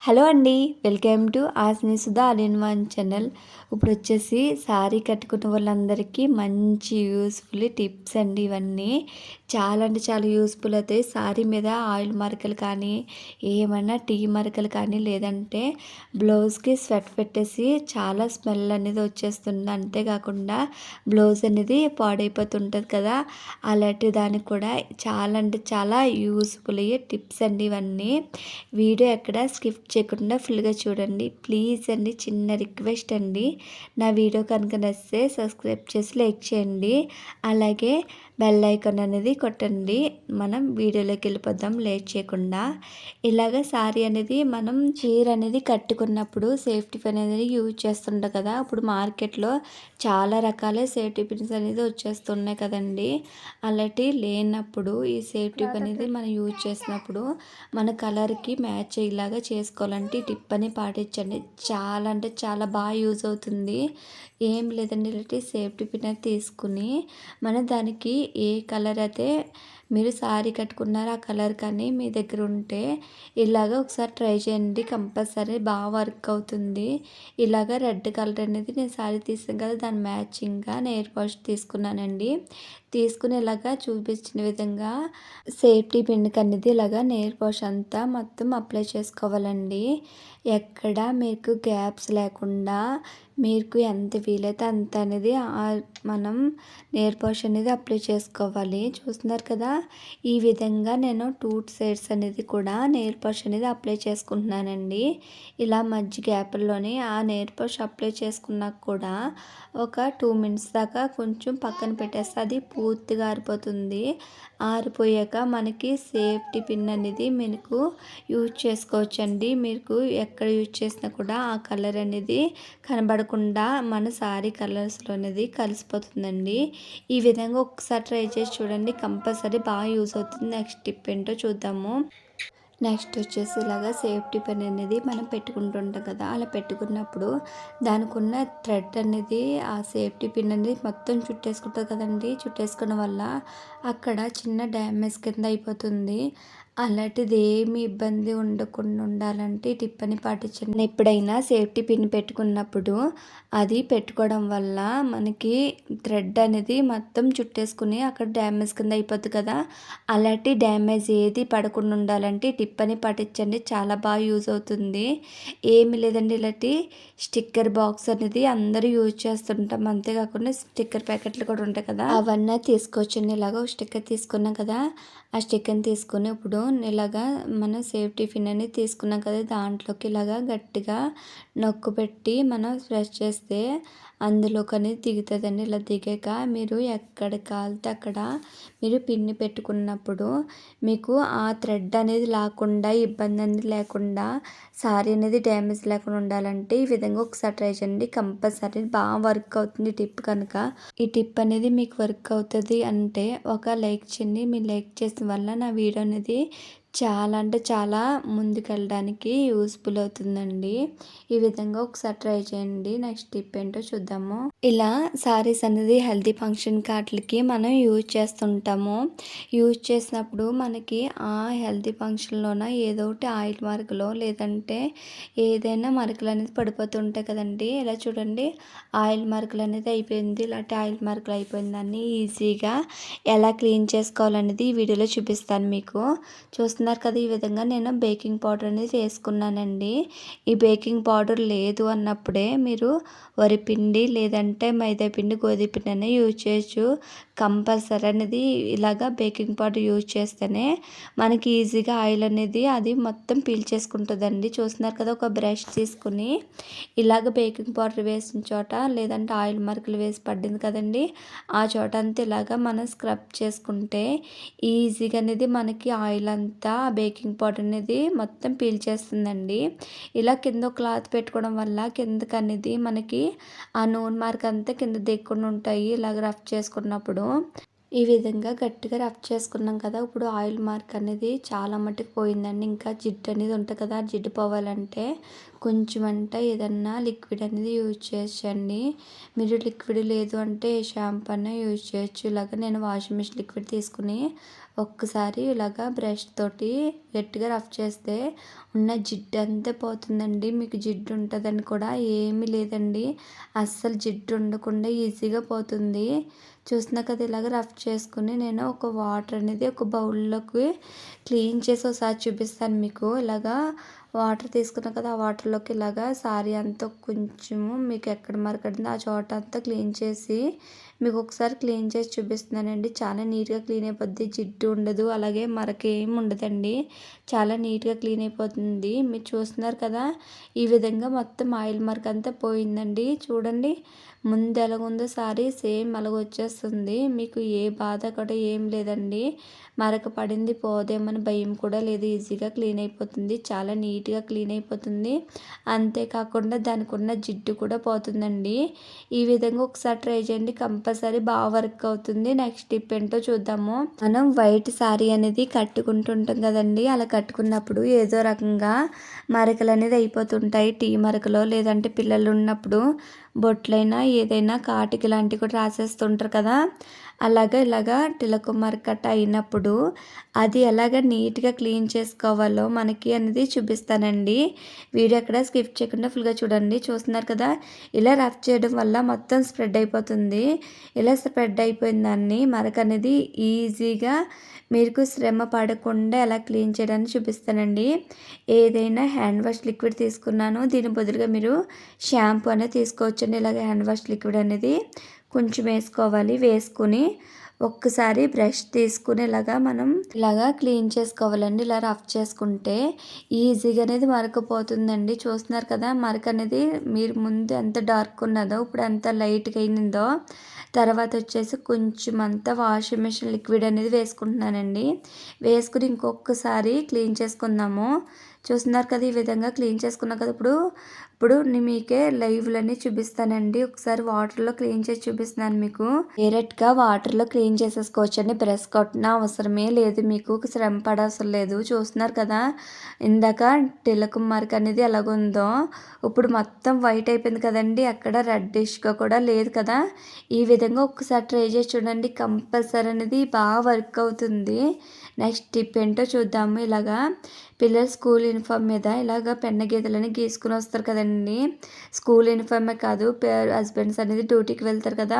Hello అండి. Welcome to ఆస్ని Sudha all in one channel. ఇప్పుడొచ్చేసి శారీ కట్టుకున్న వాళ్ళందరికీ మంచి యూజ్‌ఫుల్ టిప్స్ అండి ఇవన్నీ. చాలా అంటే చాలా యూజ్‌ఫుల్ అవుతాయి. శారీ మీద ఆయిల్ మరకలు కానీ, ఏమన్నా టీ మరకలు కానీ, లేదంటే బ్లౌజ్‌కి స్వెట్ పెట్టేసి చాలా స్మెల్ అనేది వచ్చేస్తుంది. అంతేకాకుండా బ్లౌజ్ అనేది పాడైపోతుంటది కదా! అలాంటి దానికి కూడా చాలా అంటే చాలా యూజ్‌ఫుల్ అయ్యే టిప్స్ అండి ఇవన్నీ. వీడియో ఎక్కడ స్కిప్ చేయకుండా ఫుల్గా చూడండి ప్లీజ్ అండి. చిన్న రిక్వెస్ట్ అండి, నా వీడియో కనుక నచ్చితే సబ్స్క్రైబ్ చేసి లైక్ చేయండి. అలాగే బెల్ ఐకాన్ అనేది కొట్టండి. మనం వీడియోలోకి వెళ్ళిపోదాం లేట్ చేయకుండా. ఇలాగ శారీ అనేది మనం చీర అనేది కట్టుకున్నప్పుడు సేఫ్టీ పిన్ అనేది యూజ్ చేస్తుంటాం కదా. ఇప్పుడు మార్కెట్లో చాలా రకాల సేఫ్టీ పిన్స్ అనేది వచ్చేస్తున్నాయి కదండి. అలాంటి లేనప్పుడు ఈ సేఫ్టీ పిన్ అనేది మనం యూజ్ చేసినప్పుడు మన కలర్కి మ్యాచ్ అయ్యేలాగా చేసుకోవాలంటే ఈ టిప్ అని పాటించండి. చాలా అంటే చాలా బాగా యూజ్ అవుతుంది. ఏం లేదండి, ఇలాంటి సేఫ్టీ పిన్ అయితే తీసుకుని మనం దానికి ఏ కలర్ అయితే మీరు శారీ కట్టుకున్నారో ఆ కలర్ కానీ మీ దగ్గర ఉంటే ఇలాగ ఒకసారి ట్రై చేయండి. కంపల్సరీ బాగా వర్క్ అవుతుంది. ఇలాగ రెడ్ కలర్ అనేది నేను శారీ తీసాను కదా, దాని మ్యాచింగ్గా నెయిల్ పాలిష్ తీసుకున్నానండి. తీసుకుని ఇలాగా చూపించిన విధంగా సేఫ్టీ పిన్కి అనేది ఇలాగా నెయిల్ పాలిష్ అంతా మొత్తం అప్లై చేసుకోవాలండి. ఎక్కడ మీకు గ్యాప్స్ లేకుండా మీకు ఎంత వీలైతే అంత అనేది మనం నెయిల్ పాలిష్ అనేది అప్లై చేసుకోవాలి. చూస్తున్నారు కదా, ఈ విధంగా నేను 2 సైడ్స్ అనేది కూడా నెయిల్ పాలిష్ అనేది అప్లై చేసుకుంటున్నానండి. ఇలా మధ్య గ్యాప్‌ల్లోనే ఆ నెయిల్ పాలిష్ అప్లై చేసుకున్నాక కూడా ఒక 2 మినిట్స్ దాకా కొంచెం పక్కన పెట్టేస్తే అది పూర్తిగా ఆరిపోతుంది. ఆరిపోయాక మనకి సేఫ్టీ పిన్ అనేది మీకు యూజ్ చేసుకోవచ్చండి. మీకు ఎక్కడ యూజ్ చేసినా కూడా ఆ కలర్ అనేది కనబడకుండా మన శారీ కలర్స్‌లో అనేది కలిసిపోతుందండి. ఈ విధంగా ఒకసారి ట్రై చేసి చూడండి, కంపల్సరీ బాగా యూజ్ అవుతుంది. నెక్స్ట్ టిప్ ఏంటో చూద్దాము. నెక్స్ట్ వచ్చేసి ఇలాగా సేఫ్టీ పిన్ అనేది మనం పెట్టుకుంటుంటాం కదా, అలా పెట్టుకున్నప్పుడు దానికి ఉన్న థ్రెడ్ అనేది ఆ సేఫ్టీ పిన్ అనేది మొత్తం చుట్టేసుకుంటుంది కదండి. చుట్టేసుకోవడం వల్ల అక్కడ చిన్న డ్యామేజ్ కింద అయిపోతుంది. అలాంటిది ఏమి ఇబ్బంది ఉండకుండా ఉండాలంటే ఈ టిప్ అని పాటించండి. ఎప్పుడైనా సేఫ్టీ పిన్ పెట్టుకున్నప్పుడు అది పెట్టుకోవడం వల్ల మనకి థ్రెడ్ అనేది మొత్తం చుట్టేసుకుని అక్కడ డ్యామేజ్ కింద అయిపోతుంది కదా. అలాంటి డ్యామేజ్ ఏది పడకుండా ఉండాలంటే ఈ టిప్ అని పాటించండి. చాలా బాగా యూజ్ అవుతుంది. ఏమి లేదండి, ఇలాంటి స్టిక్కర్ బాక్స్ అనేది అందరూ యూజ్ చేస్తుంటాం. అంతేకాకుండా స్టిక్కర్ ప్యాకెట్లు కూడా ఉంటాయి కదా, అవన్నీ తీసుకోవచ్చండి. ఇలాగ ఒక స్టిక్కర్ తీసుకున్నాం కదా, ఆ స్టిక్కర్ని తీసుకొని ఇప్పుడు ఇలాగా మనం సేఫ్టీ పిన్ అనేది తీసుకున్నాం కదా, దాంట్లోకి ఇలాగా గట్టిగా నొక్కు పెట్టి మనం ప్రెస్ చేస్తే అందులోకి అనేది దిగుతుందండి. ఇలా దిగాక మీరు ఎక్కడ కాలితే అక్కడ మీరు పిన్ని పెట్టుకున్నప్పుడు మీకు ఆ థ్రెడ్ అనేది లేకుండా ఇబ్బంది అనేది లేకుండా శారీ అనేది డ్యామేజ్ లేకుండా ఉండాలంటే ఈ విధంగా ఒకసారి ట్రై చేయండి. కంపల్సరీ బాగా వర్క్ అవుతుంది టిప్ కనుక. ఈ టిప్ అనేది మీకు వర్క్ అవుతుంది అంటే ఒక లైక్ చేయండి. మీరు లైక్ చేసిన వల్ల నా వీడియో అనేది చాలా అంటే చాలా ముందుకెళ్ళడానికి యూస్ఫుల్ అవుతుందండి. ఈ విధంగా ఒకసారి ట్రై చేయండి. నెక్స్ట్ టిప్ ఏంటో చూద్దాము. ఇలా శారీస్ అనేది హెల్తీ ఫంక్షన్ వాటికి మనం యూజ్ చేస్తుంటాము. యూజ్ చేసినప్పుడు మనకి ఆ హెల్తీ ఫంక్షన్లోన ఏదో ఒకటి ఆయిల్ మరకలో లేదంటే ఏదైనా మరకలు అనేది పడిపోతుంటాయి కదండి. ఇలా చూడండి, ఆయిల్ మరకలు అనేది అయిపోయింది. ఇలాంటి ఆయిల్ మరకలు అయిపోయిందని ఈజీగా ఎలా క్లీన్ చేసుకోవాలనేది ఈ వీడియోలో చూపిస్తాను మీకు. చూస్తున్నారు కదా, ఈ విధంగా నేను బేకింగ్ పౌడర్ అనేది వేసుకున్నానండి. ఈ బేకింగ్ పౌడర్ లేదు అన్నప్పుడే మీరు వరిపిండి లేదంటే మైదా పిండి గోధుమ పిండి అనేది యూజ్ చేయొచ్చు. కంపల్సరీ అనేది ఇలాగా బేకింగ్ పౌడర్ యూజ్ చేస్తేనే మనకి ఈజీగా ఆయిల్ అనేది అది మొత్తం పీల్చేసుకుంటుందండి. చూస్తున్నారు కదా, ఒక బ్రష్ తీసుకుని ఇలాగ బేకింగ్ పౌడర్ వేసిన చోట లేదంటే ఆయిల్ మరకలు వేసి పడింది కదండి, ఆ చోట అంతా ఇలాగా మనం స్క్రబ్ చేసుకుంటే ఈజీగా అనేది మనకి ఆయిల్ అంతా బేకింగ్ పౌడర్ అనేది మొత్తం పీల్చేస్తుందండి. ఇలా కింద క్లాత్ పెట్టుకోవడం వల్ల కిందకి అనేది మనకి ఆ నూనె మార్క్ అంతా కింద దిగకుండా ఉంటాయి. ఇలాగ రఫ్ చేసుకున్నప్పుడు ఈ విధంగా గట్టిగా రఫ్ చేసుకున్నాం కదా, ఇప్పుడు ఆయిల్ మార్క్ అనేది చాలా మట్టుకు పోయిందండి. ఇంకా జిడ్డు అనేది ఉంటుంది కదా, ఆ జిడ్డు పోవాలంటే కొంచెం అంటే ఏదన్నా లిక్విడ్ అనేది యూజ్ చేయొచ్చండి. మీరు లిక్విడ్ లేదు అంటే షాంపూ అనే యూజ్ చేయొచ్చు. ఇలాగ నేను వాషింగ్ మిషన్ లిక్విడ్ తీసుకుని ఒక్కసారి ఇలాగా బ్రష్ తోటి గట్టిగా రఫ్ చేస్తే ఉన్న జిడ్డు అంతా పోతుందండి. మీకు జిడ్డు ఉంటుందని కూడా ఏమీ లేదండి. అస్సలు జిడ్డు ఉండకుండా ఈజీగా పోతుంది. చూస్తున్నా కదా, ఇలాగ రఫ్ చేసుకుని నేను ఒక వాటర్ అనేది ఒక బౌల్లోకి క్లీన్ చేసి ఒకసారి చూపిస్తాను మీకు. ఇలాగా వాటర్ తీసుకున్నా కదా, ఆ వాటర్లోకి ఇలాగా సారీ అంతా కొంచెము మీకు ఎక్కడ మరకడిందో ఆ చోట అంతా క్లీన్ చేసి మీకు ఒకసారి క్లీన్ చేసి చూపిస్తున్నానండి. చాలా నీట్గా క్లీన్ అయిపోద్ది, జిడ్డు ఉండదు, అలాగే మరకేం ఉండదండి. చాలా నీట్గా క్లీన్ అయిపోతుంది. మీరు చూస్తున్నారు కదా, ఈ విధంగా మొత్తం ఆయిల్ మరక అంతా పోయిందండి. చూడండి, ముందు ఎలాగుందో సారీ సేమ్ అలాగ వచ్చేస్తుంది. మీకు ఏ బాధ కూడా ఏం లేదండి. మరక పడింది పోదేమని భయం కూడా లేదు. ఈజీగా క్లీన్ అయిపోతుంది, చాలా నీట్గా క్లీన్ అయిపోతుంది. అంతేకాకుండా దానికి ఉన్న జిడ్డు కూడా పోతుందండి. ఈ విధంగా ఒకసారి ట్రై చేయండి, కంపల్సరీ బాగా వర్క్ అవుతుంది. నెక్స్ట్ టిప్ ఏంటో చూద్దాము. మనం వైట్ సారీ అనేది కట్టుకుంటుంటాం కదండి, అలా కట్టుకున్నప్పుడు ఏదో రకంగా మరకలు అనేది అయిపోతుంటాయి. టీ మరకలో లేదంటే పిల్లలు ఉన్నప్పుడు బొట్లైనా ఏదైనా కాటికి లాంటివి కూడా రాసేస్తుంటారు కదా, ఇలాగా తిలకం మరకట్ట అయినప్పుడు అది ఎలాగ నీట్గా క్లీన్ చేసుకోవాలో మనకి అనేది చూపిస్తానండి. వీడియో ఎక్కడ స్కిప్ చేయకుండా ఫుల్గా చూడండి. చూస్తున్నారు కదా, ఇలా రఫ్ చేయడం వల్ల మొత్తం స్ప్రెడ్ అయిపోతుంది. ఇలా స్ప్రెడ్ అయిపోయిన దాన్ని మరక అనేది ఈజీగా మీకు శ్రమ పడకుండా ఎలా క్లీన్ చేయడానికి చూపిస్తానండి. ఏదైనా హ్యాండ్ వాష్ లిక్విడ్ తీసుకున్నాను, దీని బదులుగా మీరు షాంపూ అనేది తీసుకోవచ్చండి. ఇలాగ హ్యాండ్ వాష్ లిక్విడ్ అనేది కొంచెం వేసుకోవాలి. వేసుకుని ఒక్కసారి బ్రష్ తీసుకుని ఇలాగా క్లీన్ చేసుకోవాలండి. ఇలా రఫ్ చేసుకుంటే ఈజీగా అనేది మరకపోతుందండి. చూస్తున్నారు కదా, మరక అనేది మీరు ముందు ఎంత డార్క్ ఉన్నదో ఇప్పుడు ఎంత లైట్గా అయిందో. తర్వాత వచ్చేసి కొంచెం అంతా వాషింగ్ మిషన్ లిక్విడ్ అనేది వేసుకుంటున్నానండి. వేసుకుని ఇంకొకసారి క్లీన్ చేసుకుందాము. చూస్తున్నారు కదా, ఈ విధంగా క్లీన్ చేసుకున్నా కదా. ఇప్పుడు మీకే లైవ్లన్నీ చూపిస్తానండి. ఒకసారి వాటర్లో క్లీన్ చేసి చూపిస్తున్నాను మీకు. డైరెక్ట్గా వాటర్లో క్లీన్ చేసేసుకోవచ్చండి. బ్రష్ కొట్టిన అవసరమే లేదు, మీకు శ్రమ పడవసరం లేదు. చూస్తున్నారు కదా, ఇందాక తిలకం మార్క్ అనేది ఎలాగుందో ఇప్పుడు మొత్తం వైట్ అయిపోయింది కదండి, అక్కడ రెడ్డిష్గా కూడా లేదు కదా. ఈ విధంగా ఒక్కసారి ట్రై చేసి చూడండి, కంపల్సరీ అనేది బాగా వర్క్ అవుతుంది. నెక్స్ట్ టిప్ ఏంటో చూద్దాము. ఇలాగా పిల్లలు స్కూల్ యూనిఫామ్ మీద ఇలాగ పెన్న గీతలని గీసుకుని వస్తారు కదండి. స్కూల్ యూనిఫామే కాదు, హస్బెండ్స్ అనేది డ్యూటీకి వెళ్తారు కదా,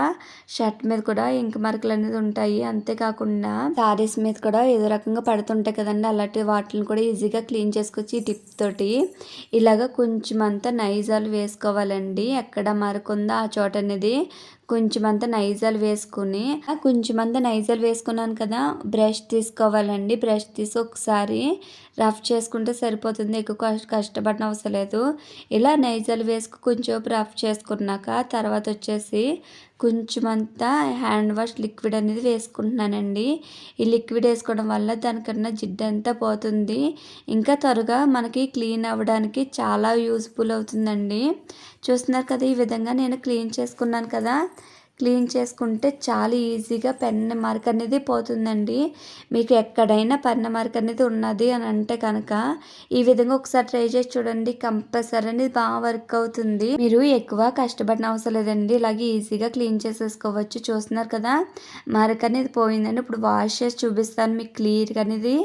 షర్ట్ మీద కూడా ఇంక మరకలు అనేది ఉంటాయి. అంతేకాకుండా శారీస్ మీద కూడా ఏదో రకంగా పడుతుంటాయి కదండి, అలాంటి వాటిని కూడా ఈజీగా క్లీన్ చేసుకోవచ్చు ఈ టిప్ తోటి. ఇలాగ కొంచెం అంతా నైజాలు వేసుకోవాలండి. ఎక్కడ మరకుందో ఆ చోట అనేది కొంచెం అంతా నైజాలు వేసుకున్నాను కదా, బ్రష్ తీసుకోవాలండి. బ్రష్ తీసి ఒకసారి రఫ్ చేసుకుంటే సరిపోతుంది, ఎక్కువ కష్టపడిన అవసరం లేదు. ఇలా నైజాలు వేసుకు కొంచెం రఫ్ చేసుకున్నాక తర్వాత వచ్చేసి కొంచెం అంతా హ్యాండ్ వాష్ లిక్విడ్ అనేది వేసుకుంటున్నానండి. ఈ లిక్విడ్ వేసుకోవడం వల్ల దానికన్నా జిడ్డు అంతా పోతుంది, ఇంకా త్వరగా మనకి క్లీన్ అవ్వడానికి చాలా యూస్ఫుల్ అవుతుందండి. చూస్తున్నారు కదా, ఈ విధంగా నేను క్లీన్ చేసుకున్నాను కదా. క్లీన్ చేసుకుంటే చాలా ఈజీగా పెన్న మార్క్ అనేది పోతుందండి. మీకు ఎక్కడైనా పెన్న మార్క్ అనేది ఉన్నది అని అంటే కనుక ఈ విధంగా ఒకసారి ట్రై చేసి చూడండి, కంపల్సరీ అనేది బాగా వర్క్ అవుతుంది. మీరు ఎక్కువ కష్టపడిన అవసరం లేదండి, ఇలాగే ఈజీగా క్లీన్ చేసేసుకోవచ్చు. చూస్తున్నారు కదా, మార్క్ అనేది పోయిందండి. ఇప్పుడు వాష్ చేసి చూపిస్తాను మీకు క్లియర్గా అనేది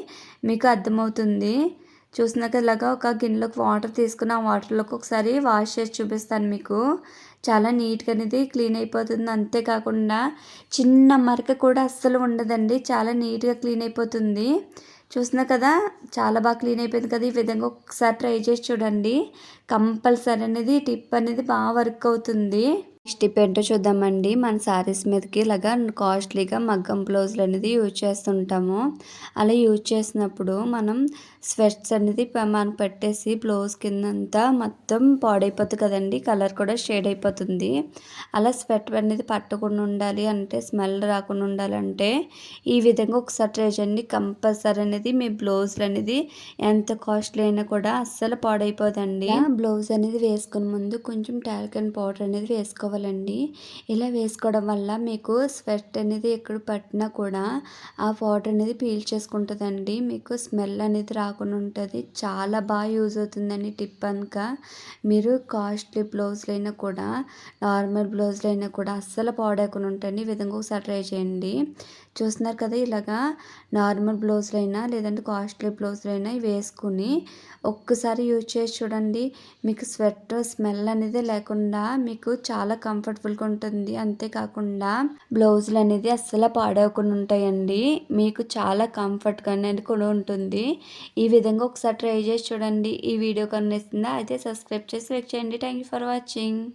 మీకు అర్థమవుతుంది. చూసినాక ఇలాగా ఒక గిన్నెలోకి వాటర్ తీసుకుని ఆ వాటర్లోకి ఒకసారి వాష్ చేసి చూపిస్తాను మీకు. చాలా నీట్గా అనేది క్లీన్ అయిపోతుంది. అంతేకాకుండా చిన్న మరక కూడా అస్సలు ఉండదండి, చాలా నీట్గా క్లీన్ అయిపోతుంది. చూసినా కదా, చాలా బాగా క్లీన్ అయిపోయింది కదా. ఈ విధంగా ఒకసారి ట్రై చేసి చూడండి, కంపల్సరీ అనేది టిప్ అనేది బాగా వర్క్ అవుతుంది. నెక్స్ట్ టిప్ ఏంటో చూద్దామండి. మన శారీస్ మీదకి ఇలాగా కాస్ట్లీగా మగ్గం బ్లౌజులు అనేది యూజ్ చేస్తుంటాము. అలా యూజ్ చేసినప్పుడు మనం స్వెట్స్ అనేది మనం పెట్టేసి బ్లౌజ్ కిందంతా మొత్తం పాడైపోతుంది కదండి, కలర్ కూడా షేడ్ అయిపోతుంది. అలా స్వెట్ అనేది పట్టకుండా ఉండాలి అంటే, స్మెల్ రాకుండా ఉండాలంటే ఈ విధంగా ఒకసారి ట్రై చేయండి. కంపల్సరీ అనేది మీ బ్లౌజులు అనేది ఎంత కాస్ట్లీ అయినా కూడా అస్సలు పాడైపోదండి. బ్లౌజ్ అనేది వేసుకునే ముందు కొంచెం టాల్కమ్ పౌడర్ అనేది వేసుకోవాలి. ఇలా వేసుకోవడం వల్ల మీకు స్వెట్ అనేది ఎక్కడ పట్టినా కూడా ఆ పౌడర్ అనేది పీల్చేసుకుంటుందండి. మీకు స్మెల్ అనేది రాకుండా ఉంటుంది. చాలా బాగా యూజ్ అవుతుందండి టిప్ కనుక మీరు కాస్ట్లీ బ్లౌజులు అయినా కూడా నార్మల్ బ్లౌజులు అయినా కూడా అస్సలు పాడైకుండా ఉంటాయండి. ఈ విధంగా ఒకసారి ట్రై చేయండి, చూస్తున్నారు కదా! ఇలాగా నార్మల్ బ్లౌజులైనా లేదంటే కాస్ట్‌లీ బ్లౌజులైనా ఇవి వేసుకొని ఒక్కసారి యూజ్ చేసి చూడండి. మీకు స్వెట్ స్మెల్ అనేది లేకుండా మీకు చాలా కంఫర్టబుల్‌గా ఉంటుంది. అంతేకాకుండా బ్లౌజులనేది అస్సలు పాడవకుండా ఉంటాయండి. మీకు చాలా కంఫర్ట్‌గా అనేది కూడా ఉంటుంది. ఈ విధంగా ఒకసారి ట్రై చేసి చూడండి. ఈ వీడియో కనుక నచ్చిందా అయితే సబ్స్క్రైబ్ చేసి లైక్ చేయండి. Thank you for watching.